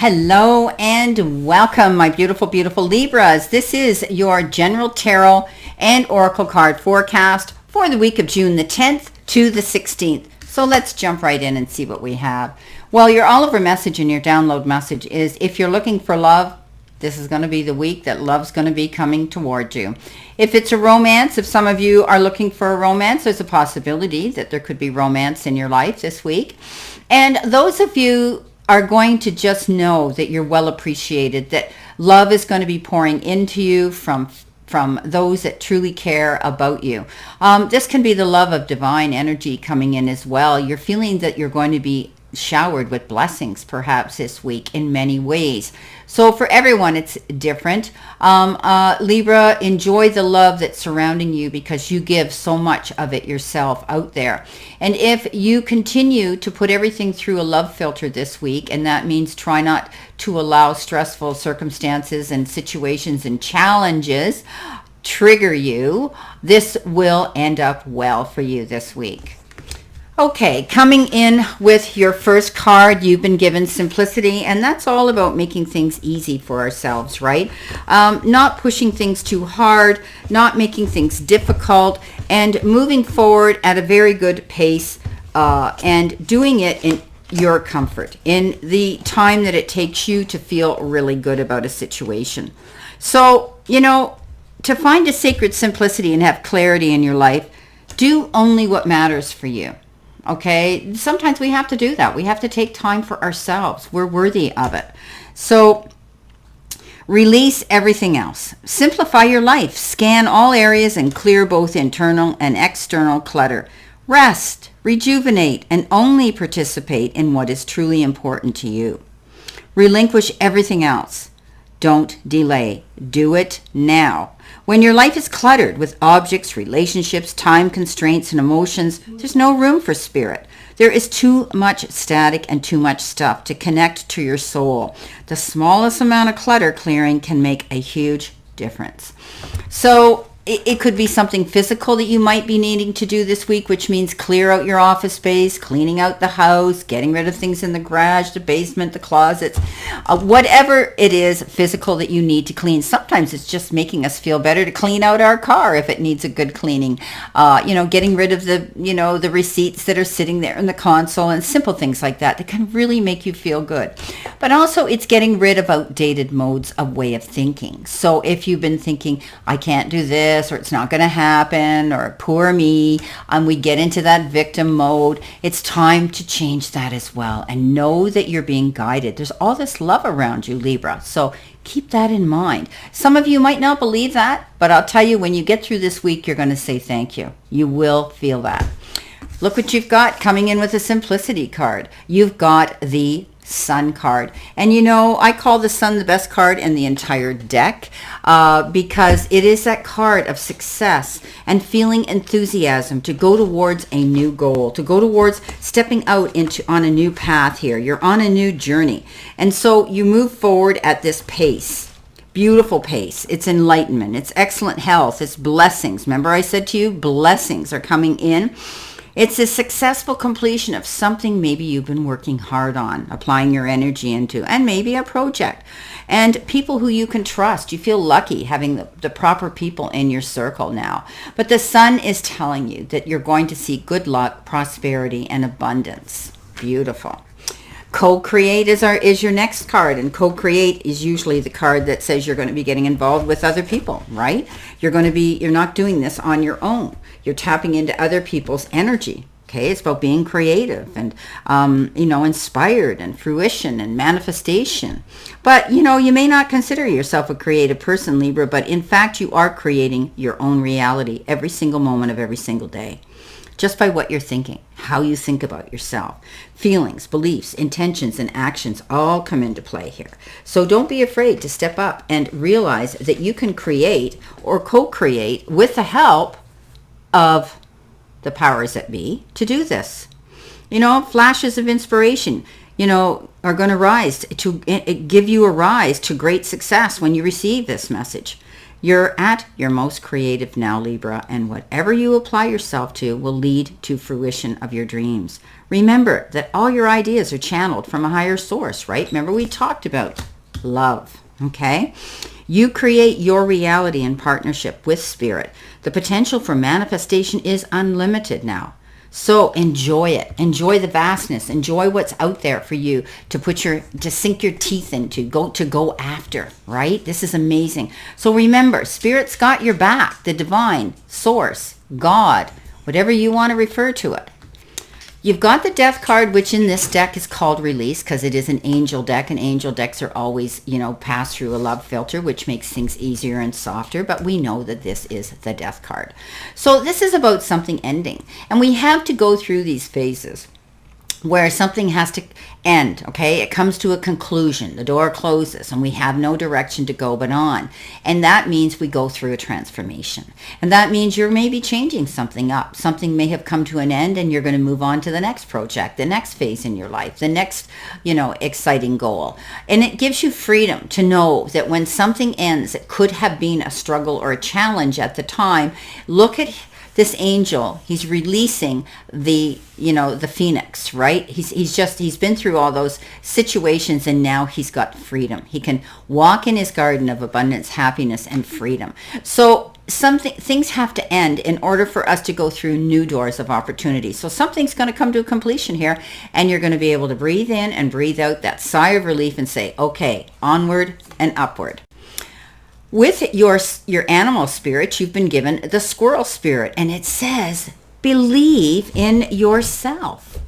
Hello and welcome, my beautiful, beautiful Libras. This is your general tarot and oracle card forecast for the week of June the 10th to the 16th. So let's jump right in and see what we have. Well, your Oliver message and your download message is if you're looking for love, this is going to be the week that love's going to be coming toward you. If it's a romance, if some of you are looking for a romance, there's a possibility that there could be romance in your life this week. And those of you are going to just know that you're well appreciated, that love is going to be pouring into you from those that truly care about you. This can be the love of divine energy coming in as well. You're feeling that you're going to be showered with blessings perhaps this week in many ways. So for everyone, it's different. Libra, enjoy the love that's surrounding you because you give so much of it yourself out there. And if you continue to put everything through a love filter this week, and that means try not to allow stressful circumstances and situations and challenges trigger you, this will end up well for you this week. Okay, coming in with your first card, you've been given simplicity, and that's all about making things easy for ourselves, right? Not pushing things too hard, not making things difficult, and moving forward at a very good pace, and doing it in your comfort, in the time that it takes you to feel really good about a situation. So, to find a sacred simplicity and have clarity in your life, do only what matters for you. Okay, sometimes we have to do that. We have to take time for ourselves. We're worthy of it. So release everything else. Simplify your life. Scan all areas and clear both internal and external clutter. Rest, rejuvenate, and only participate in what is truly important to you. Relinquish everything else. Don't delay. Do it now. When your life is cluttered with objects, relationships, time constraints, and emotions, there's no room for spirit. There is too much static and too much stuff to connect to your soul. The smallest amount of clutter clearing can make a huge difference. So it could be something physical that you might be needing to do this week, which means clear out your office space, cleaning out the house, getting rid of things in the garage, the basement, the closets, whatever it is physical that you need to clean. Sometimes it's just making us feel better to clean out our car if it needs a good cleaning. Getting rid of the receipts that are sitting there in the console and simple things like that can really make you feel good. But also it's getting rid of outdated modes of way of thinking. So if you've been thinking, I can't do this, or it's not going to happen, or poor me, and we get into that victim mode, it's time to change that as well and know that you're being guided. There's all this love around you, Libra, so keep that in mind. Some of you might not believe that, but I'll tell you, when you get through this week, you're going to say thank you. You will feel that. Look what you've got coming in with a simplicity card. You've got the Sun card. And I call the Sun the best card in the entire deck because it is that card of success and feeling enthusiasm to go towards a new goal, to go towards stepping out on a new path here. You're on a new journey. And so you move forward at this pace. Beautiful pace. It's enlightenment. It's excellent health. It's blessings. Remember I said to you, blessings are coming in. It's a successful completion of something maybe you've been working hard on, applying your energy into, and maybe a project. And people who you can trust. You feel lucky having the proper people in your circle now. But the Sun is telling you that you're going to see good luck, prosperity, and abundance. Beautiful. Co-create is your next card, and co-create is usually the card that says you're going to be getting involved with other people, right? You're not doing this on your own. You're tapping into other people's energy. Okay, it's about being creative and inspired and fruition and manifestation. But you may not consider yourself a creative person, Libra, but in fact you are creating your own reality every single moment of every single day. Just by what you're thinking, how you think about yourself. Feelings, beliefs, intentions, and actions all come into play here. So don't be afraid to step up and realize that you can create or co-create with the help of the powers that be to do this. Flashes of inspiration, are going to rise to give you a rise to great success when you receive this message. You're at your most creative now, Libra, and whatever you apply yourself to will lead to fruition of your dreams. Remember that all your ideas are channeled from a higher source, right? Remember we talked about love, okay? You create your reality in partnership with Spirit. The potential for manifestation is unlimited now. So enjoy it. Enjoy the vastness. Enjoy what's out there for you to sink your teeth into, go after, right? This is amazing. So remember, Spirit's got your back, the divine source, God, whatever you want to refer to it. You've got the Death card, which in this deck is called Release because it is an angel deck, and angel decks are always, pass through a love filter, which makes things easier and softer, but we know that this is the Death card. So this is about something ending, and we have to go through these phases where something has to end, okay? It comes to a conclusion. The door closes and we have no direction to go but on. And that means we go through a transformation. And that means you're maybe changing something up. Something may have come to an end and you're going to move on to the next project, the next phase in your life, the next, exciting goal. And it gives you freedom to know that when something ends, it could have been a struggle or a challenge at the time. Look at this angel. He's releasing the phoenix, right? He's been through all those situations and now he's got freedom. He can walk in his garden of abundance, happiness, and freedom. So things have to end in order for us to go through new doors of opportunity. So something's going to come to a completion here, and you're going to be able to breathe in and breathe out that sigh of relief and say, okay, onward and upward. With your animal spirit, you've been given the squirrel spirit, and it says, believe in yourself.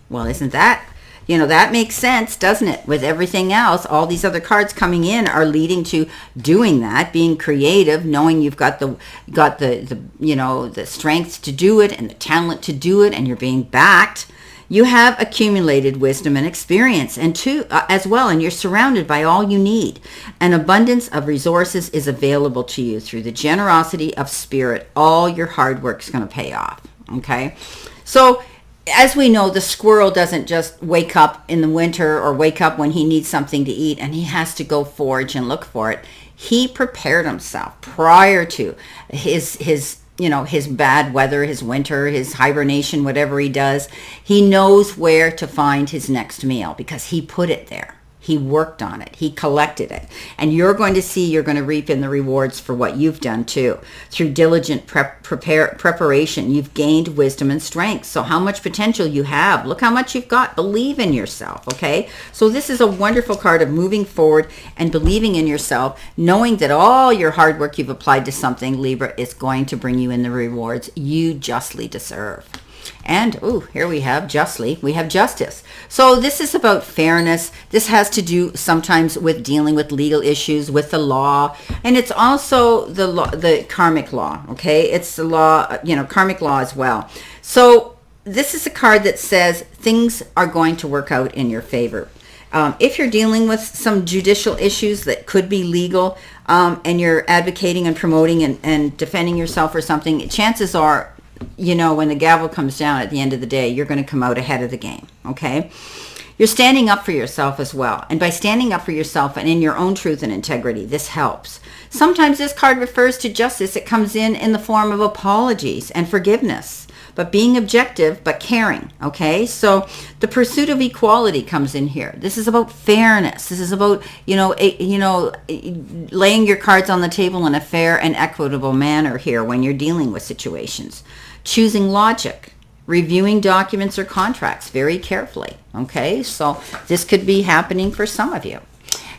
Well, isn't that, that makes sense, doesn't it? With everything else, all these other cards coming in are leading to doing that, being creative, knowing you've got the strength to do it and the talent to do it, and you're being backed. You have accumulated wisdom and experience as well, and you're surrounded by all you need. An abundance of resources is available to you through the generosity of Spirit. All your hard work is going to pay off, okay? So as we know, the squirrel doesn't just wake up in the winter or wake up when he needs something to eat and he has to go forage and look for it. He prepared himself prior to his bad weather, his winter, his hibernation, whatever he does. He knows where to find his next meal because he put it there. He worked on it. He collected it. And you're going to reap in the rewards for what you've done too. Through diligent preparation, you've gained wisdom and strength. So how much potential you have. Look how much you've got. Believe in yourself, okay? So this is a wonderful card of moving forward and believing in yourself, knowing that all your hard work you've applied to something, Libra, is going to bring you in the rewards you justly deserve. And, here we have justice. So this is about fairness. This has to do sometimes with dealing with legal issues, with the law. And it's also the karmic law, okay? It's the law, karmic law as well. So this is a card that says things are going to work out in your favor. If you're dealing with some judicial issues that could be legal, and you're advocating and promoting and defending yourself or something, chances are, when the gavel comes down at the end of the day, you're going to come out ahead of the game, okay? You're standing up for yourself as well. And by standing up for yourself and in your own truth and integrity, this helps. Sometimes this card refers to justice. It comes in the form of apologies and forgiveness, but being objective, but caring, okay? So the pursuit of equality comes in here. This is about fairness. This is about, laying your cards on the table in a fair and equitable manner here when you're dealing with situations. Choosing logic, reviewing documents or contracts very carefully, okay? So this could be happening for some of you.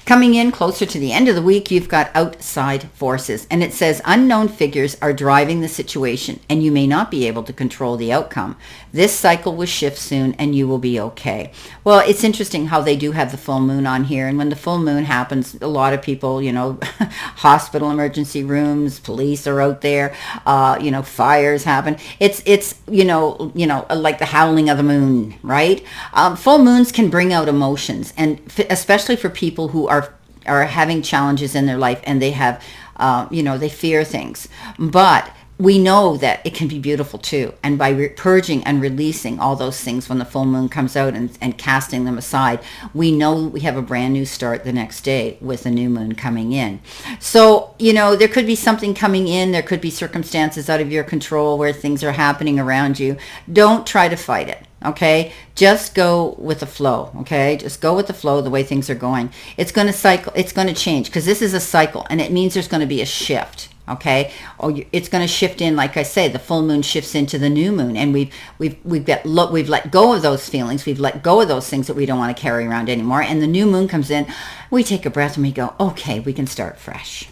Coming in closer to the end of the week, you've got outside forces, and it says unknown figures are driving the situation, and you may not be able to control the outcome. This cycle will shift soon, and you will be okay. Well, it's interesting how they do have the full moon on here, and when the full moon happens, a lot of people, hospital emergency rooms, police are out there, fires happen. It's like the howling of the moon, right? Full moons can bring out emotions, and especially for people who are having challenges in their life and they have, they fear things. But we know that it can be beautiful too. And by purging and releasing all those things when the full moon comes out and casting them aside, we know we have a brand new start the next day with a new moon coming in. So, there could be something coming in. There could be circumstances out of your control where things are happening around you. Don't try to fight it. Okay, just go with the flow. Okay, just go with the flow, the way things are going. It's going to cycle. It's going to change, because this is a cycle, and it means there's going to be a shift. Okay, it's going to shift in, like I say, the full moon shifts into the new moon, and we've let go of those feelings. We've let go of those things that we don't want to carry around anymore. And the new moon comes in. We take a breath and we go, okay, we can start fresh.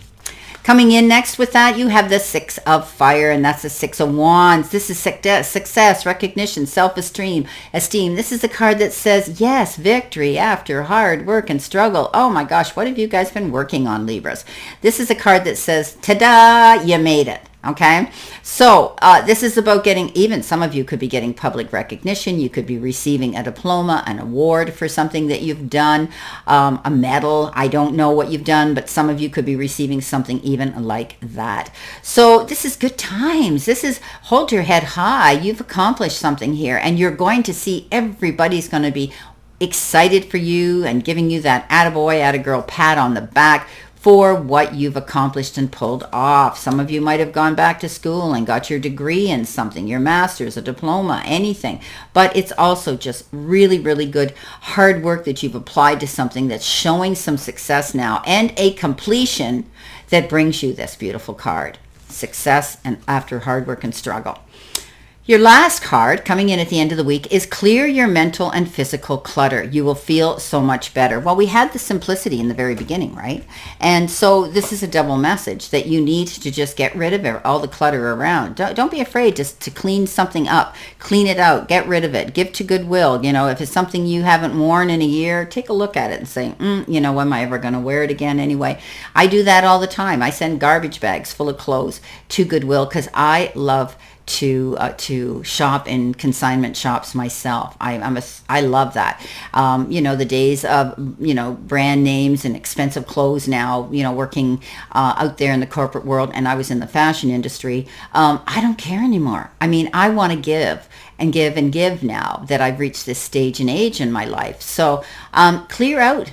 Coming in next with that, you have the 6 of Fire, and that's the 6 of Wands. This is success, recognition, self-esteem. This is a card that says, yes, victory after hard work and struggle. Oh my gosh, what have you guys been working on, Libras? This is a card that says, ta-da, you made it. Okay, so this is about getting, even some of you could be getting public recognition. You could be receiving a diploma, an award for something that you've done, a medal. I don't know what you've done, but some of you could be receiving something even like that. So this is good times. This is hold your head high. You've accomplished something here, and you're going to see everybody's going to be excited for you and giving you that attaboy, attagirl pat on the back for what you've accomplished and pulled off. Some of you might have gone back to school and got your degree in something, your master's, a diploma, anything. But it's also just really, really good hard work that you've applied to something that's showing some success now, and a completion that brings you this beautiful card. Success and after hard work and struggle. Your last card coming in at the end of the week is clear your mental and physical clutter. You will feel so much better. Well, we had the simplicity in the very beginning, right? And so this is a double message that you need to just get rid of all the clutter around. Don't be afraid just to clean something up, clean it out, get rid of it, give to Goodwill. If it's something you haven't worn in a year, take a look at it and say, when am I ever going to wear it again anyway? I do that all the time. I send garbage bags full of clothes to Goodwill because I love to shop in consignment shops myself. I love that. The days of brand names and expensive clothes now. Working out there in the corporate world, and I was in the fashion industry. I don't care anymore. I want to give and give and give now that I've reached this stage and age in my life. So clear out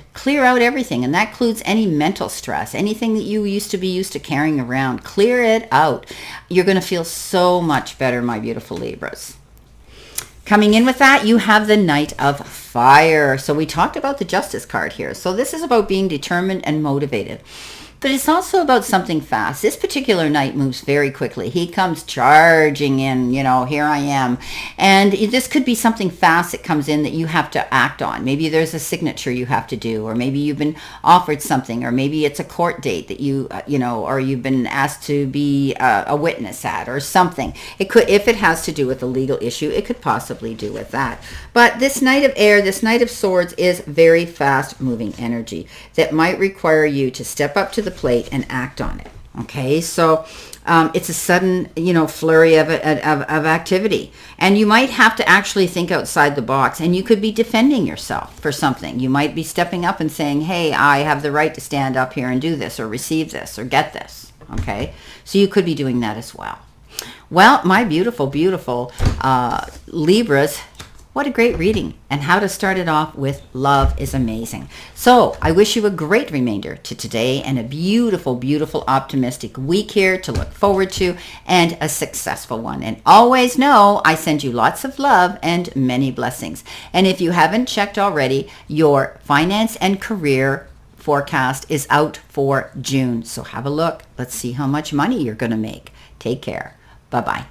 everything, and that includes any mental stress, anything that you used to carrying around. Clear it out. You're going to feel so much better, my beautiful Libras. Coming in with that, you have the Knight of Fire. So we talked about the Justice card here. So this is about being determined and motivated. But it's also about something fast. This particular knight moves very quickly. He comes charging in, here I am. And this could be something fast that comes in that you have to act on. Maybe there's a signature you have to do, or maybe you've been offered something, or maybe it's a court date that or you've been asked to be a witness at, or something. It could, if it has to do with a legal issue, it could possibly do with that. But this Knight of Air, this Knight of Swords is very fast moving energy that might require you to step up to the plate and act on it. Okay, so it's a sudden, flurry of activity, and you might have to actually think outside the box, and you could be defending yourself for something. You might be stepping up and saying, hey, I have the right to stand up here and do this, or receive this, or get this. Okay, so you could be doing that as well. Well, my beautiful, beautiful Libras, what a great reading, and how to start it off with love is amazing. So I wish you a great remainder to today, and a beautiful, beautiful, optimistic week here to look forward to, and a successful one. And always know I send you lots of love and many blessings. And if you haven't checked already, your finance and career forecast is out for June. So have a look. Let's see how much money you're going to make. Take care. Bye-bye.